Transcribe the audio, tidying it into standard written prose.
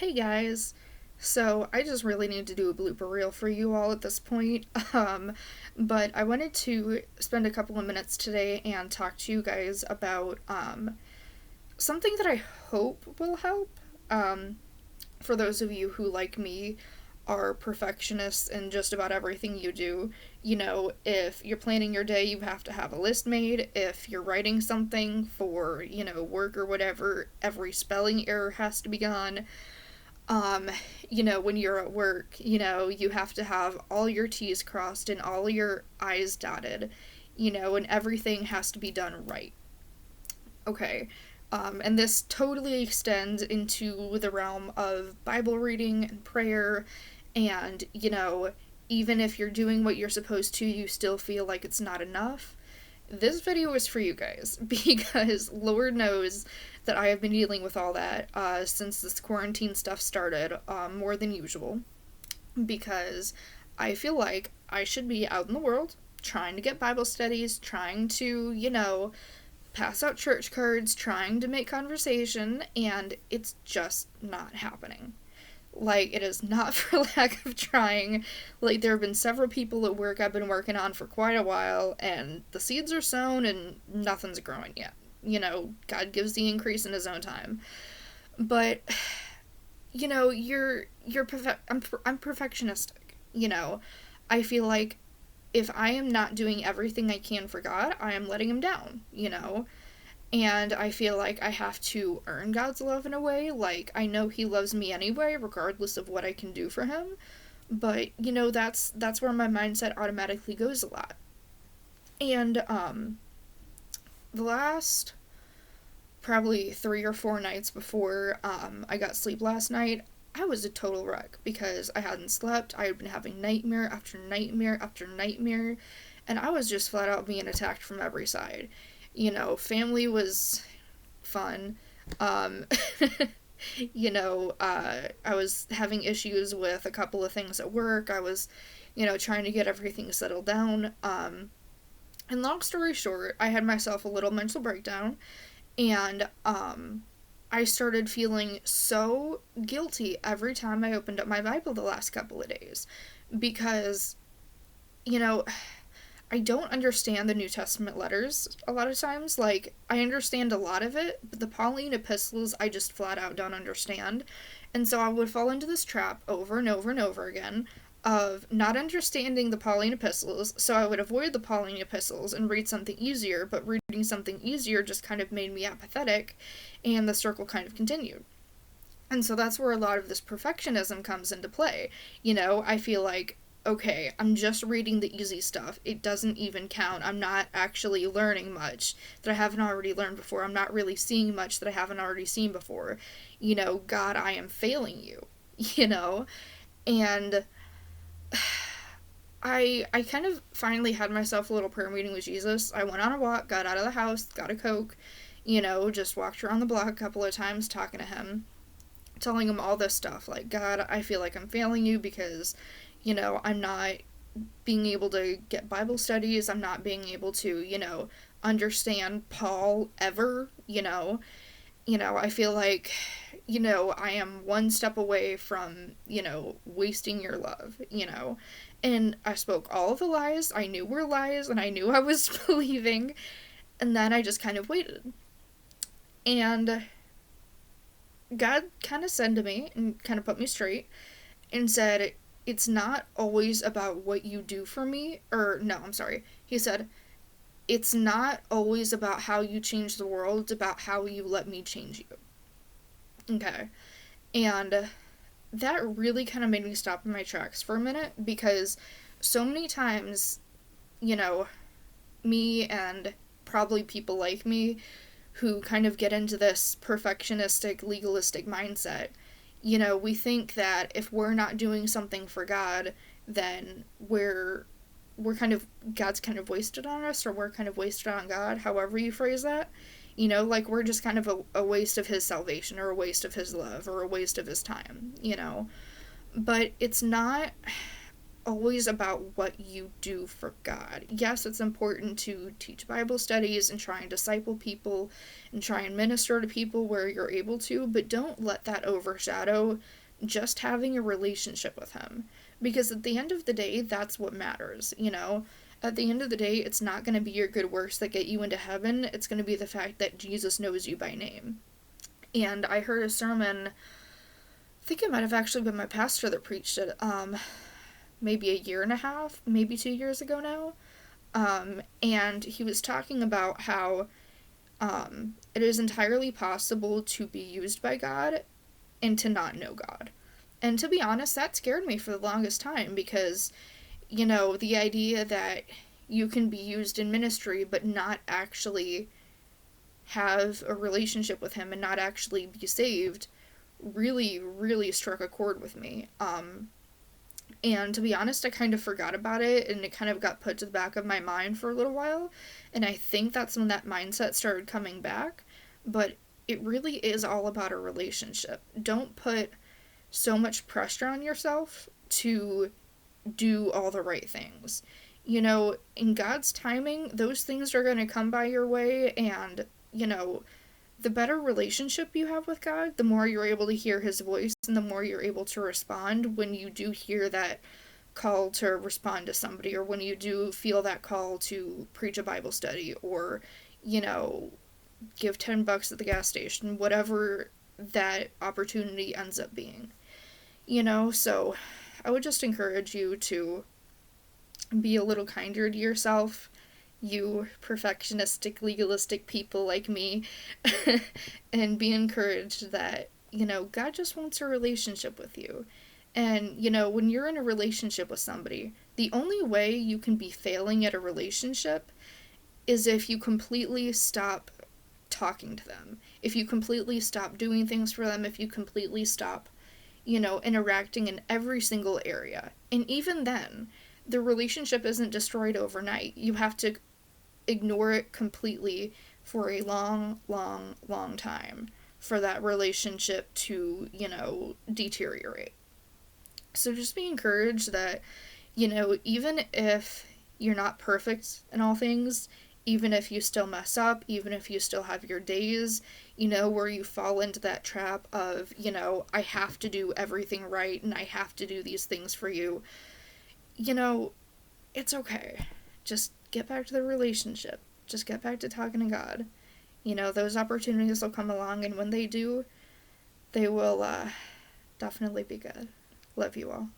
Hey guys. So I just really need to do a blooper reel for you all at this point. But I wanted to spend a couple of minutes today and talk to you guys about something that I hope will help. Um, for those of you who, like me, are perfectionists in just about everything you do. If you're planning your day, you have to have a list made. If you're writing something for, work or whatever, every spelling error has to be gone. um, when you're at work, you have to have all your T's crossed and all your I's dotted, and everything has to be done right. Okay. And this totally extends into the realm of Bible reading and prayer, and, even if you're doing what you're supposed to, you still feel like it's not enough. This video is for you guys because Lord knows that I have been dealing with all that since this quarantine stuff started, more than usual, because I feel like I should be out in the world trying to get Bible studies, trying to, pass out church cards, trying to make conversation, and it's just not happening. Like, it is not for lack of trying. Like, there have been several people at work I've been working on for quite a while, and the seeds are sown and nothing's growing yet. God gives the increase in his own time. But, I'm perfectionistic. I feel like if I am not doing everything I can for God, I am letting him down. And I feel like I have to earn God's love in a way. Like, I know he loves me anyway, regardless of what I can do for him. But, that's where my mindset automatically goes a lot. And the last probably 3 or 4 nights before I got sleep last night, I was a total wreck because I hadn't slept. I had been having nightmare after nightmare after nightmare, and I was just flat out being attacked from every side. Family was fun. Um, I was having issues with a couple of things at work. I was, trying to get everything settled down. And long story short, I had myself a little mental breakdown, and I started feeling so guilty every time I opened up my Bible the last couple of days because, you know, I don't understand the New Testament letters a lot of times. Like, I understand a lot of it, but the Pauline epistles I just flat out don't understand. And so I would fall into this trap over and over and over again of not understanding the Pauline epistles, so I would avoid the Pauline epistles and read something easier, but reading something easier just kind of made me apathetic, and the circle kind of continued. And so that's where a lot of this perfectionism comes into play. I feel like, okay, I'm just reading the easy stuff. It doesn't even count. I'm not actually learning much that I haven't already learned before. I'm not really seeing much that I haven't already seen before. God, I am failing you, you know? And I kind of finally had myself a little prayer meeting with Jesus. I went on a walk, got out of the house, got a Coke, just walked around the block a couple of times talking to him, telling him all this stuff. Like, God, I feel like I'm failing you because, I'm not being able to get Bible studies. I'm not being able to, understand Paul ever, I feel like, I am one step away from, wasting your love, And I spoke all the lies I knew were lies and I knew I was believing. And then I just kind of waited. And God kind of said to me and kind of put me straight and said, it's not always about what you do for me. Or, no, I'm sorry. He said, it's not always about how you change the world, it's about how you let me change you. Okay. And that really kind of made me stop in my tracks for a minute because so many times, you know, me and probably people like me who kind of get into this perfectionistic, legalistic mindset, we think that if we're not doing something for God, then we're kind of God's kind of wasted on us, or we're kind of wasted on God, however you phrase that. Like we're just kind of a waste of his salvation, or a waste of his love, or a waste of his time. But it's not always about what you do for God. Yes, it's important to teach Bible studies and try and disciple people and try and minister to people where you're able to, but don't let that overshadow just having a relationship with Him. Because at the end of the day, that's what matters, you know? At the end of the day, it's not going to be your good works that get you into heaven. It's going to be the fact that Jesus knows you by name. And I heard a sermon, I think it might have actually been my pastor that preached it, maybe a year and a half, maybe 2 years ago now. And he was talking about how it is entirely possible to be used by God and to not know God. And to be honest, that scared me for the longest time because, you know, the idea that you can be used in ministry but not actually have a relationship with Him and not actually be saved really, really struck a chord with me. And to be honest, I kind of forgot about it and it kind of got put to the back of my mind for a little while. And I think that's when that mindset started coming back. But it really is all about a relationship. Don't put so much pressure on yourself to do all the right things. You know, in God's timing, those things are going to come by your way, and, you know, the better relationship you have with God, the more you're able to hear His voice and the more you're able to respond when you do hear that call to respond to somebody, or when you do feel that call to preach a Bible study, or, you know, give $10 at the gas station, whatever that opportunity ends up being. You know, so I would just encourage you to be a little kinder to yourself, you perfectionistic, legalistic people like me, and be encouraged that, you know, God just wants a relationship with you. And, you know, when you're in a relationship with somebody, the only way you can be failing at a relationship is if you completely stop talking to them. If you completely stop doing things for them, if you completely stop, you know, interacting in every single area. And even then, the relationship isn't destroyed overnight. You have to ignore it completely for a long, long, long time for that relationship to, you know, deteriorate. So just be encouraged that, you know, even if you're not perfect in all things, even if you still mess up, even if you still have your days, you know, where you fall into that trap of, you know, I have to do everything right and I have to do these things for you, you know, it's okay. Just get back to the relationship. Just get back to talking to God. You know, those opportunities will come along, and when they do, they will definitely be good. Love you all.